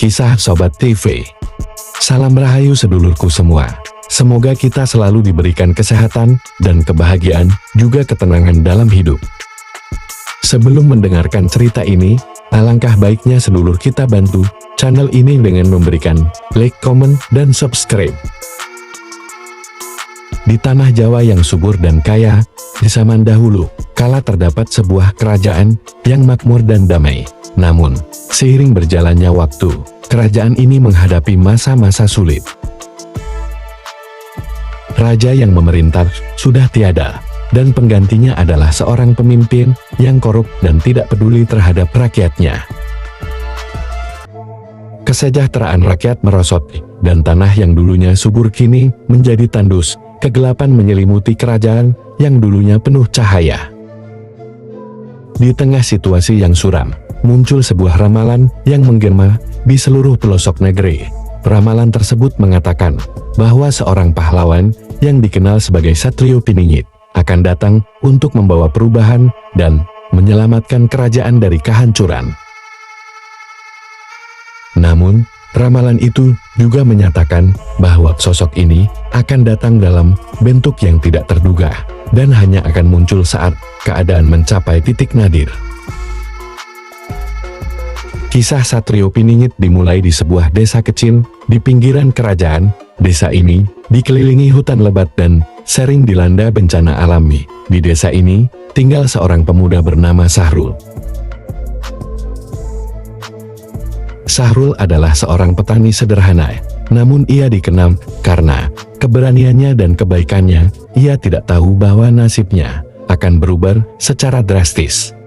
Kisah Sobat TV. Salam rahayu sedulurku semua. Semoga kita selalu diberikan kesehatan dan kebahagiaan, juga ketenangan dalam hidup. Sebelum mendengarkan cerita ini, alangkah baiknya sedulur kita bantu channel ini dengan memberikan like, comment, dan subscribe. Di tanah Jawa yang subur dan kaya, di zaman dahulu, kala terdapat sebuah kerajaan yang makmur dan damai. Namun, seiring berjalannya waktu, kerajaan ini menghadapi masa-masa sulit. Raja yang memerintah sudah tiada, dan penggantinya adalah seorang pemimpin yang korup dan tidak peduli terhadap rakyatnya. Kesejahteraan rakyat merosot, dan tanah yang dulunya subur kini menjadi tandus. Kegelapan menyelimuti kerajaan yang dulunya penuh cahaya. Di tengah situasi yang suram, muncul sebuah ramalan yang menggema di seluruh pelosok negeri. Ramalan tersebut mengatakan bahwa seorang pahlawan yang dikenal sebagai Satrio Piningit akan datang untuk membawa perubahan dan menyelamatkan kerajaan dari kehancuran. Namun, ramalan itu juga menyatakan bahwa sosok ini akan datang dalam bentuk yang tidak terduga dan hanya akan muncul saat keadaan mencapai titik nadir. Kisah Satrio Piningit dimulai di sebuah desa kecil di pinggiran kerajaan. Desa ini dikelilingi hutan lebat dan sering dilanda bencana alami. Di desa ini tinggal seorang pemuda bernama Sahrul. Sahrul adalah seorang petani sederhana, namun ia dikenal karena keberaniannya dan kebaikannya. Ia tidak tahu bahwa nasibnya akan berubah secara drastis.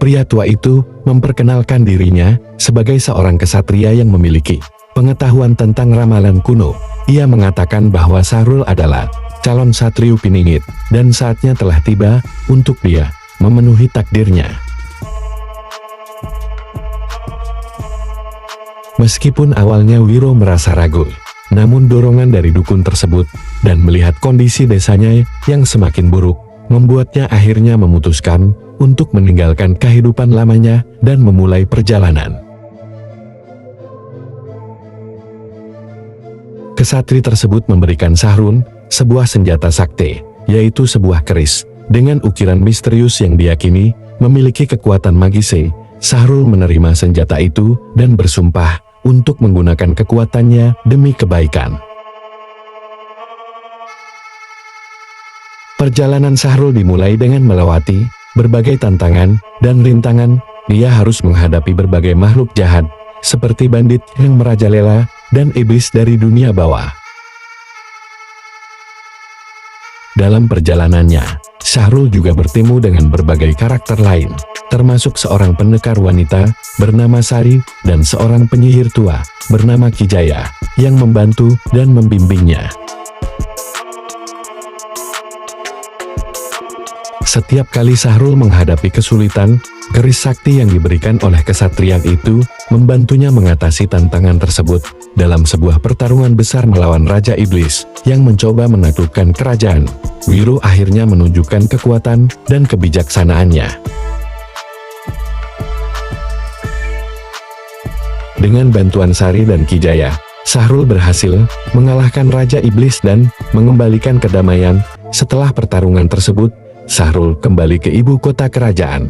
Pria tua itu memperkenalkan dirinya sebagai seorang kesatria yang memiliki pengetahuan tentang ramalan kuno. Ia mengatakan bahwa Sahrul adalah calon Satrio Piningit dan saatnya telah tiba untuk dia memenuhi takdirnya. Meskipun awalnya Wiro merasa ragu, namun dorongan dari dukun tersebut dan melihat kondisi desanya yang semakin buruk, membuatnya akhirnya memutuskan untuk meninggalkan kehidupan lamanya dan memulai perjalanan. Kesatri tersebut memberikan Sahrul sebuah senjata sakti, yaitu sebuah keris dengan ukiran misterius yang diyakini memiliki kekuatan magis. Sahrul menerima senjata itu dan bersumpah untuk menggunakan kekuatannya demi kebaikan. Perjalanan Sahrul dimulai dengan melewati berbagai tantangan dan rintangan. Dia harus menghadapi berbagai makhluk jahat seperti bandit yang merajalela dan iblis dari dunia bawah. Dalam perjalanannya, Sahrul juga bertemu dengan berbagai karakter lain, termasuk seorang pendekar wanita bernama Sari dan seorang penyihir tua bernama Kijaya yang membantu dan membimbingnya. Setiap kali Sahrul menghadapi kesulitan, keris sakti yang diberikan oleh kesatria itu membantunya mengatasi tantangan tersebut. Dalam sebuah pertarungan besar melawan Raja Iblis yang mencoba menaklukkan kerajaan, Wiro akhirnya menunjukkan kekuatan dan kebijaksanaannya. Dengan bantuan Sari dan Kijaya, Sahrul berhasil mengalahkan Raja Iblis dan mengembalikan kedamaian. Setelah pertarungan tersebut, Sahrul kembali ke ibu kota kerajaan.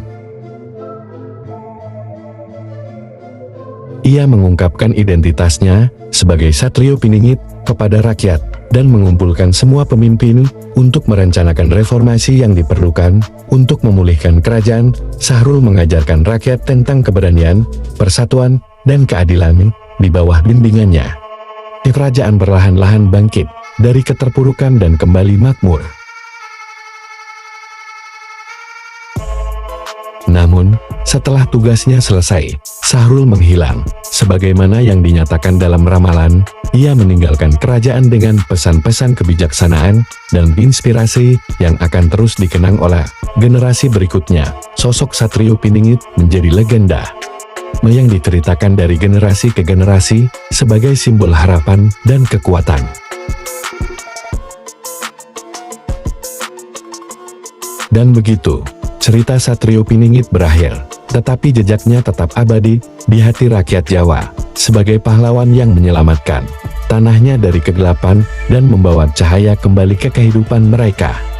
Ia mengungkapkan identitasnya sebagai Satrio Piningit kepada rakyat dan mengumpulkan semua pemimpin untuk merencanakan reformasi yang diperlukan untuk memulihkan kerajaan. Sahrul mengajarkan rakyat tentang keberanian, persatuan, dan keadilan di bawah bimbingannya. Kerajaan perlahan-lahan bangkit dari keterpurukan dan kembali makmur. Namun, setelah tugasnya selesai, Sahrul menghilang. Sebagaimana yang dinyatakan dalam ramalan, ia meninggalkan kerajaan dengan pesan-pesan kebijaksanaan dan inspirasi yang akan terus dikenang oleh generasi berikutnya. Sosok Satrio Piningit menjadi legenda yang diceritakan dari generasi ke generasi sebagai simbol harapan dan kekuatan. Dan begitu, cerita Satrio Piningit berakhir. tetapi jejaknya tetap abadi di hati rakyat Jawa, sebagai pahlawan yang menyelamatkan tanahnya dari kegelapan dan membawa cahaya kembali ke kehidupan mereka.